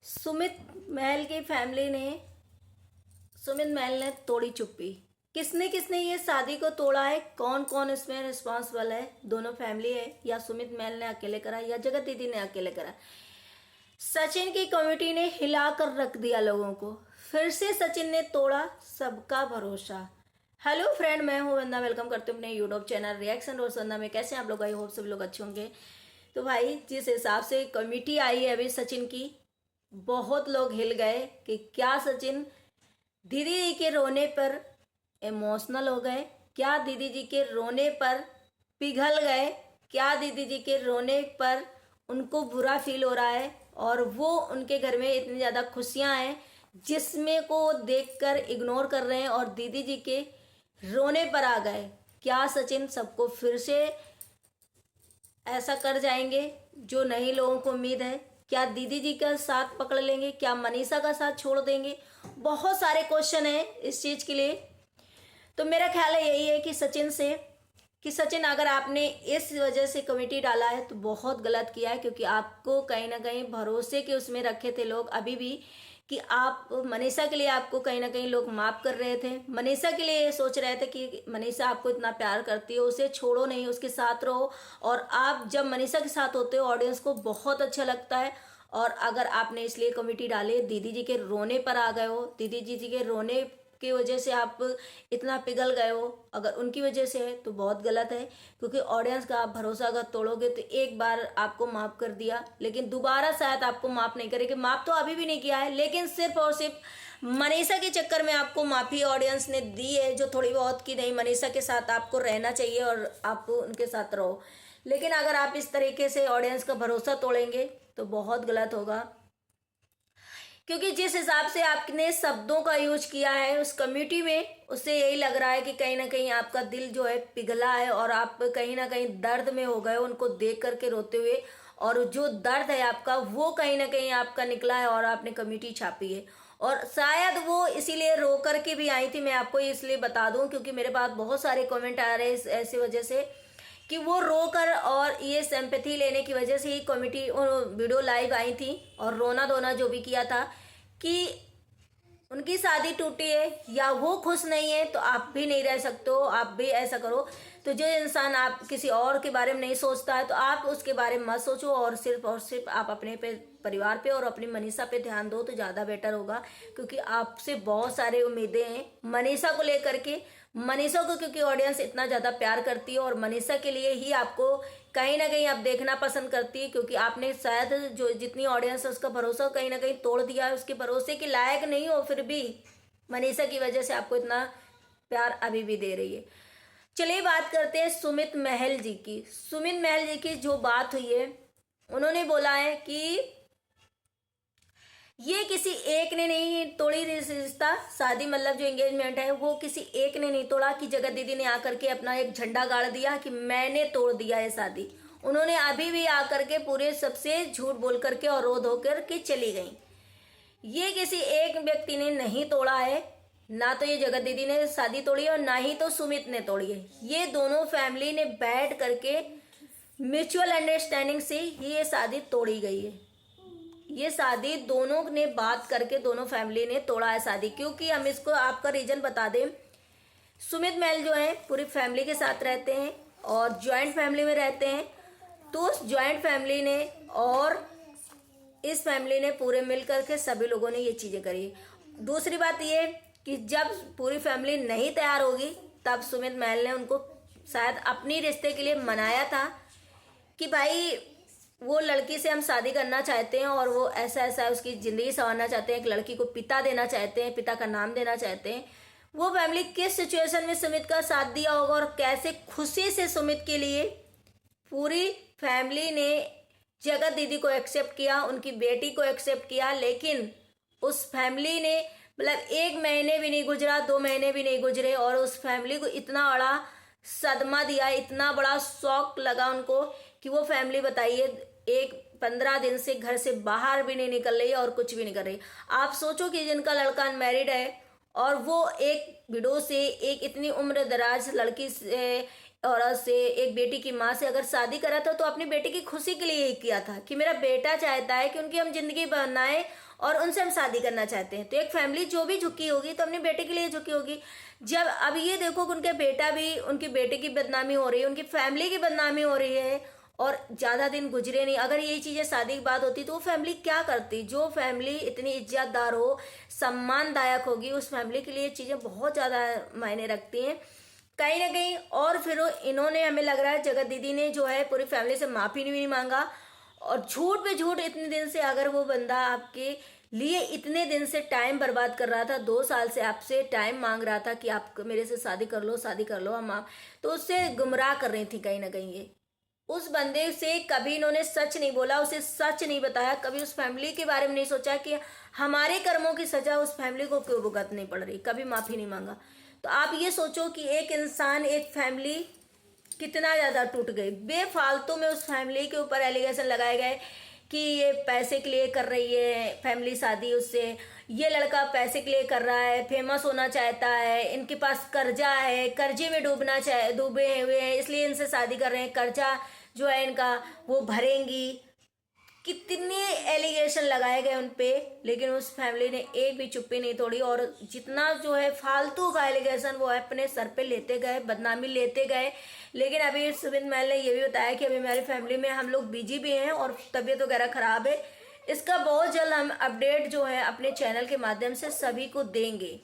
सुमित महल की फैमिली ने सुमित महल ने तोड़ी चुप्पी। किसने किसने ये शादी को तोड़ा है, कौन कौन इसमें रिस्पॉन्सिबल है? दोनों फैमिली है या सुमित महल ने अकेले करा या जगत दीदी ने अकेले करा? सचिन की कमेटी ने हिला कर रख दिया लोगों को। फिर से सचिन ने तोड़ा सबका भरोसा। हेलो फ्रेंड, मैं हूं वंदना। वेलकम करती हूं अपने यूट्यूब चैनल रिएक्शन रोज वंदना में। कैसे हैं आप लोग? आई होप सब लोग अच्छे होंगे। तो भाई, जिस हिसाब से कमेटी आई है अभी सचिन की, बहुत लोग हिल गए कि क्या सचिन दीदी जी के रोने पर इमोशनल हो गए, क्या दीदी जी के रोने पर पिघल गए, क्या दीदी जी के रोने पर उनको बुरा फील हो रहा है और वो उनके घर में इतनी ज़्यादा खुशियां हैं जिसमें को देखकर इग्नोर कर रहे हैं और दीदी जी के रोने पर आ गए। क्या सचिन सबको फिर से ऐसा कर जाएंगे जो नहीं लोगों को उम्मीद है? क्या दीदी जी का साथ पकड़ लेंगे? क्या मनीषा का साथ छोड़ देंगे? बहुत सारे क्वेश्चन हैं इस चीज़ के लिए। तो मेरा ख्याल है यही है कि सचिन अगर आपने इस वजह से कमेटी डाला है तो बहुत गलत किया है, क्योंकि आपको कहीं ना कहीं भरोसे के उसमें रखे थे लोग अभी भी कि आप मनीषा के लिए, आपको कहीं ना कहीं लोग माफ कर रहे थे। मनीषा के लिए ये सोच रहे थे कि मनीषा आपको इतना प्यार करती है, उसे छोड़ो नहीं, उसके साथ रहो। और आप जब मनीषा के साथ होते हो ऑडियंस को बहुत अच्छा लगता है। और अगर आपने इसलिए कमेटी डाली, दीदी जी के रोने पर आ गए हो, दीदी जी के रोने की वजह से आप इतना पिघल गए हो, अगर उनकी वजह से है तो बहुत गलत है। क्योंकि ऑडियंस का आप भरोसा अगर तोड़ोगे तो एक बार आपको माफ कर दिया लेकिन दोबारा शायद आपको माफ नहीं करेगी। माफ तो अभी भी नहीं किया है, लेकिन सिर्फ और सिर्फ मनीषा के चक्कर में आपको माफी ऑडियंस ने दी है, जो थोड़ी बहुत की नहीं। मनीषा के साथ आपको रहना चाहिए और आप उनके साथ रहो। लेकिन अगर आप इस तरीके से ऑडियंस का भरोसा तोड़ेंगे तो बहुत गलत होगा। क्योंकि जिस हिसाब से आपने शब्दों का यूज किया है उस कम्युनिटी में, उससे यही लग रहा है कि कहीं ना कहीं आपका दिल जो है पिघला है और आप कहीं ना कहीं दर्द में हो गए उनको देख करके रोते हुए। और जो दर्द है आपका वो कहीं ना कहीं आपका निकला है और आपने कम्युनिटी छापी है। और शायद वो इसीलिए रो करके भी आई थी। मैं आपको इसलिए बता दूं क्योंकि मेरे पास बहुत सारे कमेंट आ रहे हैं ऐसी वजह से कि वो रोकर और ये सिंपैथी लेने की वजह से ही कमेटी वीडियो लाइव आई थी और रोना धोना जो भी किया था कि उनकी शादी टूटी है या वो खुश नहीं है तो आप भी नहीं रह सकते हो, आप भी ऐसा करो। तो जो इंसान आप किसी और के बारे में नहीं सोचता है तो आप उसके बारे में मत सोचो और सिर्फ आप अपने पे, परिवार पे और अपनी मनीषा पे ध्यान दो तो ज़्यादा बेटर होगा। क्योंकि आपसे बहुत सारे उम्मीदें हैं मनीषा को लेकर के। मनीषा को क्योंकि ऑडियंस इतना ज़्यादा प्यार करती है और मनीषा के लिए ही आपको कहीं ना कहीं आप देखना पसंद करती है। क्योंकि आपने शायद जो जितनी ऑडियंस है उसका भरोसा कहीं ना कहीं तोड़ दिया है, उसके भरोसे के लायक नहीं हो, फिर भी मनीषा की वजह से आपको इतना प्यार अभी भी दे रही है। चलिए बात करते हैं सुमित महल जी की। सुमित महल जी की जो बात हुई है, उन्होंने बोला है कि ये किसी एक ने नहीं तोड़ी रिश्ता, शादी मतलब जो एंगेजमेंट है वो किसी एक ने नहीं तोड़ा कि जगत दीदी ने आकर के अपना एक झंडा गाड़ दिया कि मैंने तोड़ दिया है शादी। उन्होंने अभी भी आकर के पूरे सबसे झूठ बोल करके और रो धो करके चली गई। ये किसी एक व्यक्ति ने नहीं तोड़ा है, ना तो ये जगत दीदी ने शादी तोड़ी है और ना ही तो सुमित ने तोड़ी है। ये दोनों फैमिली ने बैठ करके म्यूचुअल अंडरस्टैंडिंग से ही ये शादी तोड़ी गई है। ये शादी दोनों ने बात करके, दोनों फैमिली ने तोड़ा है शादी। क्योंकि हम इसको आपका रीजन बता दें, सुमित महल जो है पूरी फैमिली के साथ रहते हैं और ज्वाइंट फैमिली में रहते हैं। तो उस ज्वाइंट फैमिली ने और इस फैमिली ने पूरे मिलकर के सभी लोगों ने ये चीज़ें करी। दूसरी बात ये कि जब पूरी फैमिली नहीं तैयार होगी तब सुमित महल ने उनको शायद अपनी रिश्ते के लिए मनाया था कि भाई वो लड़की से हम शादी करना चाहते हैं और वो ऐसा ऐसा उसकी ज़िंदगी संवारना चाहते हैं, एक लड़की को पिता देना चाहते हैं, पिता का नाम देना चाहते हैं। वो फैमिली किस सिचुएशन में सुमित का साथ दिया होगा और कैसे खुशी से सुमित के लिए पूरी फैमिली ने जगत दीदी को एक्सेप्ट किया, उनकी बेटी को एक्सेप्ट किया। लेकिन उस फैमिली ने मतलब 1 महीने भी नहीं गुजरा, 2 महीने भी नहीं गुजरे और उस फैमिली को इतना बड़ा सदमा दिया, इतना बड़ा शॉक लगा उनको कि वो फैमिली, बताइए, एक 15 दिन से घर से बाहर भी नहीं निकल रही और कुछ भी नहीं कर रही। आप सोचो कि जिनका लड़का अनमैरिड है और वो एक विडो से, एक इतनी उम्र दराज लड़की से, औरत से, एक बेटी की माँ से अगर शादी करा था तो अपनी बेटी की खुशी के लिए ही किया था कि मेरा बेटा चाहता है कि उनकी हम जिंदगी बनाएं और उनसे हम शादी करना चाहते हैं। तो एक फैमिली जो भी झुकी होगी तो अपने बेटे के लिए झुकी होगी। जब अब ये देखो कि उनके बेटा भी, उनके बेटे की बदनामी हो रही है, उनकी फैमिली की बदनामी हो रही है और ज़्यादा दिन गुजरे नहीं, अगर यही चीज़ें शादी की बात होती तो वो फैमिली क्या करती। जो फैमिली इतनी इज्जतदार हो, सम्मानदायक होगी, उस फैमिली के लिए चीज़ें बहुत ज़्यादा मायने रखती हैं कहीं ना कहीं। और फिर इन्होंने, हमें लग रहा है जगत दीदी ने जो है पूरी फैमिली से माफ़ी नहीं मांगा, और झूठ पे झूठ इतने दिन से, अगर वो बंदा आपके लिए इतने दिन से टाइम बर्बाद कर रहा था, 2 साल से आपसे टाइम मांग रहा था कि आप मेरे से शादी कर लो, शादी कर लो हम आप, तो उससे गुमराह कर रही थी कहीं ना कहीं ये। उस बंदे से कभी इन्होंने सच नहीं बोला, उसे सच नहीं बताया, कभी उस फैमिली के बारे में नहीं सोचा कि हमारे कर्मों की सजा उस फैमिली को क्यों भुगतनी पड़ रही, कभी माफ़ी नहीं मांगा। तो आप ये सोचो कि एक इंसान, एक फैमिली कितना ज़्यादा टूट गई। बेफालतू में उस फैमिली के ऊपर एलिगेशन लगाए गए कि ये पैसे के लिए कर रही है फैमिली शादी उससे, ये लड़का पैसे के लिए कर रहा है, फेमस होना चाहता है, इनके पास कर्जा है, कर्जे में डूबे हुए हैं इसलिए इनसे शादी कर रहे हैं, कर्जा जो है इनका वो भरेंगी। कितने एलिगेशन लगाए गए उन पे, लेकिन उस फैमिली ने एक भी चुप्पी नहीं तोड़ी, और जितना जो है फालतू का एलिगेशन वो अपने सर पे लेते गए, बदनामी लेते गए। लेकिन अभी सुमित महल ने ये भी बताया कि अभी हमारी फैमिली में हम लोग बिजी भी हैं और तबीयत वगैरह ख़राब है। इसका बहुत जल्द हम अपडेट जो है अपने चैनल के माध्यम से सभी को देंगे,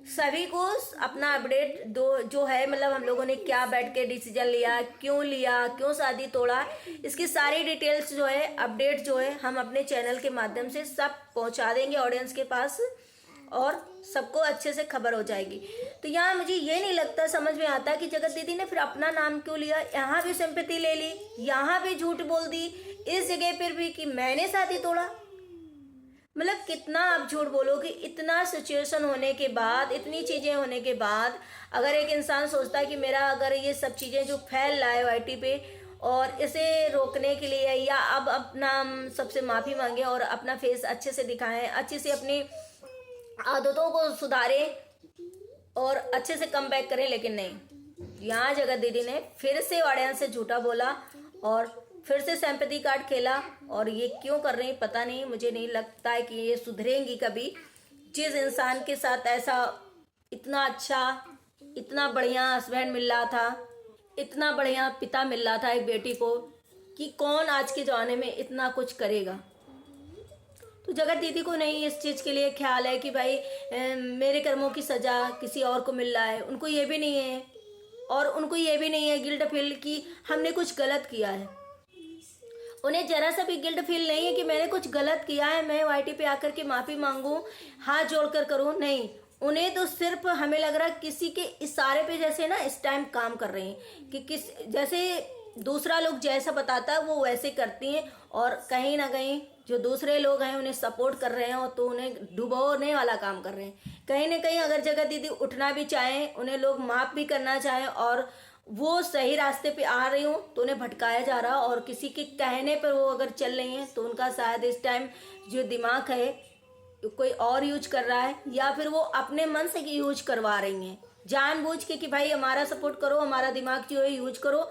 सभी को अपना अपडेट दो जो है, मतलब हम लोगों ने क्या बैठ के डिसीजन लिया, क्यों शादी तोड़ा, इसकी सारी डिटेल्स जो है, अपडेट जो है हम अपने चैनल के माध्यम से सब पहुंचा देंगे ऑडियंस के पास, और सबको अच्छे से खबर हो जाएगी। तो यहाँ मुझे ये नहीं लगता, समझ में आता कि जगत दीदी ने फिर अपना नाम क्यों लिया, यहाँ भी सिंपैथी ले ली, यहाँ भी झूठ बोल दी, इस जगह पर भी कि मैंने शादी तोड़ा। मतलब कितना आप झूठ बोलोगे, इतना सिचुएशन होने के बाद, इतनी चीज़ें होने के बाद, अगर एक इंसान सोचता है कि मेरा अगर ये सब चीज़ें जो फैल रहा है वाईटी पे, और इसे रोकने के लिए या अब अपना हम सबसे माफ़ी मांगे और अपना फेस अच्छे से दिखाएं, अच्छे से अपनी आदतों को सुधारें और अच्छे से कम बैक करें, लेकिन नहीं, यहाँ जगत दीदी ने फिर से ऑडियंस से झूठा बोला और फिर से सिंपैथी कार्ड खेला। और ये क्यों कर रही हैं पता नहीं, मुझे नहीं लगता है कि ये सुधरेंगी कभी। जिस इंसान के साथ ऐसा इतना अच्छा, इतना बढ़िया हस्बैंड मिल रहा था, इतना बढ़िया पिता मिल रहा था एक बेटी को, कि कौन आज के ज़माने में इतना कुछ करेगा। तो जगत दीदी को नहीं इस चीज़ के लिए ख्याल है कि भाई मेरे कर्मों की सज़ा किसी और को मिल रहा है, उनको ये भी नहीं है, और उनको ये भी नहीं है गिल्ट फील कि हमने कुछ गलत किया है। उन्हें जरा सा भी गिल्ट फील नहीं है कि मैंने कुछ गलत किया है, मैं वाईटी पे आकर के माफ़ी मांगूं, हाथ जोड़कर करूं, नहीं। उन्हें तो सिर्फ हमें लग रहा है किसी के इशारे पे जैसे ना इस टाइम काम कर रहे हैं कि किस जैसे दूसरा लोग जैसा बताता है वो वैसे करती हैं, और कहीं ना कहीं जो दूसरे लोग हैं उन्हें सपोर्ट कर रहे हैं, और तो उन्हें डुबोने वाला काम कर रहे हैं। कहीं ना कहीं अगर जगत दीदी उठना भी चाहें, उन्हें लोग माफ़ भी करना चाहें, और वो सही रास्ते पे आ रही हूँ तो उन्हें भटकाया जा रहा, और किसी के कहने पर वो अगर चल रही हैं तो उनका शायद इस टाइम जो दिमाग है कोई और यूज कर रहा है, या फिर वो अपने मन से यूज करवा रही हैं जानबूझ के कि भाई हमारा सपोर्ट करो, हमारा दिमाग जो है यूज करो।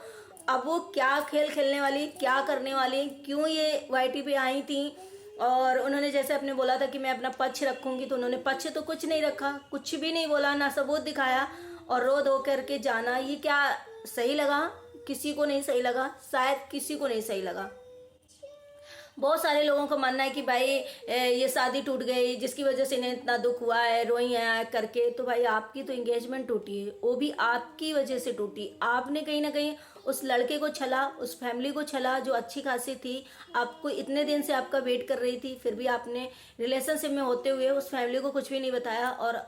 अब वो क्या खेल खेलने वाली, क्या करने वाली, क्यों ये वाईटी पे आई थी, और उन्होंने जैसे अपने बोला था कि मैं अपना पक्ष रखूंगी, तो उन्होंने पक्ष तो कुछ नहीं रखा, कुछ भी नहीं बोला, ना सबूत दिखाया, और रो धो करके जाना। ये क्या सही लगा? किसी को नहीं सही लगा, शायद किसी को नहीं सही लगा। बहुत सारे लोगों का मानना है कि भाई ये शादी टूट गई जिसकी वजह से इन्हें इतना दुख हुआ है, रोई है करके। तो भाई आपकी तो एंगेजमेंट टूटी है, वो भी आपकी वजह से टूटी। आपने कहीं ना कहीं उस लड़के को छला, उस फैमिली को छला जो अच्छी खासी थी, आपको इतने दिन से आपका वेट कर रही थी, फिर भी आपने रिलेशनशिप में होते हुए उस फैमिली को कुछ भी नहीं बताया और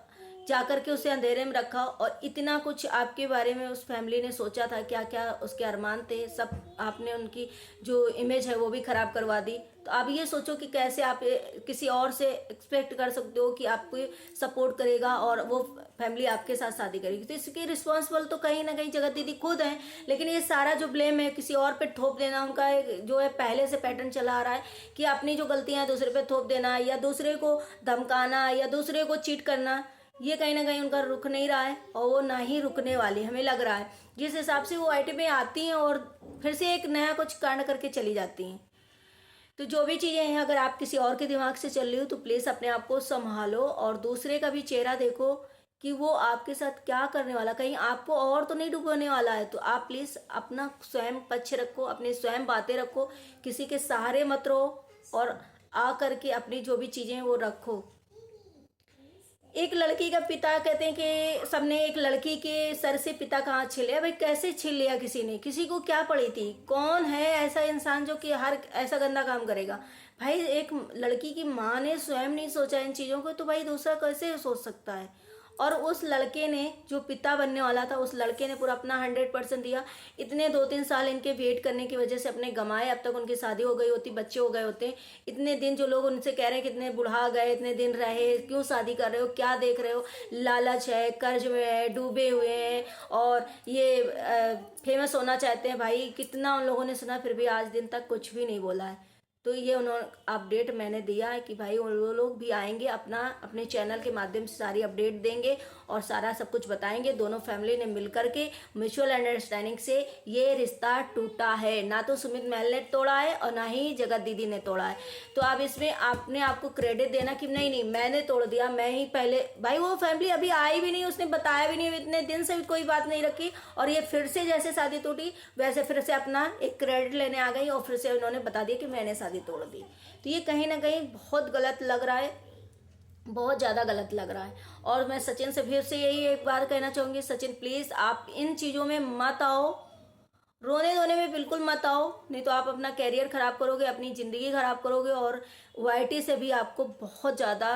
जाकर के उसे अंधेरे में रखा। और इतना कुछ आपके बारे में उस फैमिली ने सोचा था, क्या क्या उसके अरमान थे, सब आपने उनकी जो इमेज है वो भी ख़राब करवा दी। तो आप ये सोचो कि कैसे आप किसी और से एक्सपेक्ट कर सकते हो कि आपको सपोर्ट करेगा और वो फैमिली आपके साथ शादी करेगी। तो इसके रिस्पॉन्सिबल तो कहीं ना कहीं जगत दीदी खुद हैं, लेकिन ये सारा जो ब्लेम है किसी और पे थोप देना उनका जो है पहले से पैटर्न चला आ रहा है कि अपनी जो गलतियां दूसरे पे थोप देना, या दूसरे को धमकाना, या दूसरे को चीट करना, ये कहीं ना कहीं उनका रुक नहीं रहा है, और वो ना ही रुकने वाली हमें लग रहा है। जिस हिसाब से वो आईटी में आती हैं और फिर से एक नया कुछ कांड करके चली जाती हैं। तो जो भी चीज़ें हैं, अगर आप किसी और के दिमाग से चल रही हो तो प्लीज़ अपने आप को संभालो और दूसरे का भी चेहरा देखो कि वो आपके साथ क्या करने वाला, कहीं आपको और तो नहीं डुबोने वाला है। तो आप प्लीज़ अपना स्वयं पक्ष रखो, अपनी स्वयं बातें रखो, किसी के सहारे मत रहो और आ करके अपनी जो भी चीज़ें हैं वो रखो। एक लड़की का पिता कहते हैं कि सबने एक लड़की के सर से पिता कहाँ छीन लिया। भाई कैसे छीन लिया किसी ने, किसी को क्या पड़ी थी, कौन है ऐसा इंसान जो कि हर ऐसा गंदा काम करेगा। भाई एक लड़की की माँ ने स्वयं नहीं सोचा इन चीज़ों को, तो भाई दूसरा कैसे सोच सकता है। और उस लड़के ने, जो पिता बनने वाला था, उस लड़के ने पूरा अपना 100% दिया। इतने 2-3 साल इनके वेट करने की वजह से अपने गंवाए, अब तक उनकी शादी हो गई होती, बच्चे हो गए होते। इतने दिन जो लोग उनसे कह रहे हैं कितने बुढ़ा गए, इतने दिन रहे, क्यों शादी कर रहे हो, क्या देख रहे हो, लालच है, कर्ज में है, डूबे हुए हैं और ये फेमस होना चाहते हैं। भाई कितना उन लोगों ने सुना, फिर भी आज दिन तक कुछ भी नहीं बोला है। तो ये उन्होंने अपडेट मैंने दिया है कि भाई वो लोग भी आएंगे, अपना अपने चैनल के माध्यम से सारी अपडेट देंगे और सारा सब कुछ बताएंगे। दोनों फैमिली ने मिलकर के म्यूचुअल अंडरस्टैंडिंग से ये रिश्ता टूटा है, ना तो सुमित महल ने तोड़ा है और ना ही जगत दीदी ने तोड़ा है। तो आप इसमें आपने आपको क्रेडिट देना कि नहीं नहीं मैंने तोड़ दिया, मैं ही पहले। भाई वो फैमिली अभी आई भी नहीं, उसने बताया भी नहीं, इतने दिन से भी कोई बात नहीं रखी और ये फिर से जैसे शादी टूटी वैसे फिर से अपना एक क्रेडिट लेने आ गई और फिर से उन्होंने बता दिया कि मैंने शादी तोड़ दी। तो ये कहीं ना कहीं बहुत गलत लग रहा है, बहुत ज़्यादा गलत लग रहा है। और मैं सचिन से फिर से यही एक बार कहना चाहूँगी, सचिन प्लीज़ आप इन चीज़ों में मत आओ, रोने धोने में बिल्कुल मत आओ, नहीं तो आप अपना कैरियर ख़राब करोगे, अपनी ज़िंदगी ख़राब करोगे और वाईटी से भी आपको बहुत ज़्यादा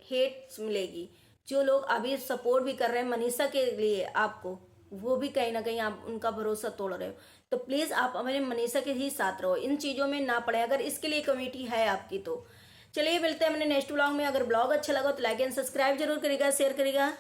हेट मिलेगी। जो लोग अभी सपोर्ट भी कर रहे हैं मनीषा के लिए आपको, वो भी कहीं ना कहीं आप उनका भरोसा तोड़ रहे हो। तो प्लीज़ आप हमारे मनीषा के ही साथ रहो, इन चीज़ों में ना पड़े, अगर इसके लिए कमेटी है आपकी तो। चलिए मिलते हैं अपने नेक्स्ट ब्लॉग में। अगर ब्लॉग अच्छा लगा तो लाइक एंड सब्सक्राइब जरूर करिएगा, शेयर करिएगा।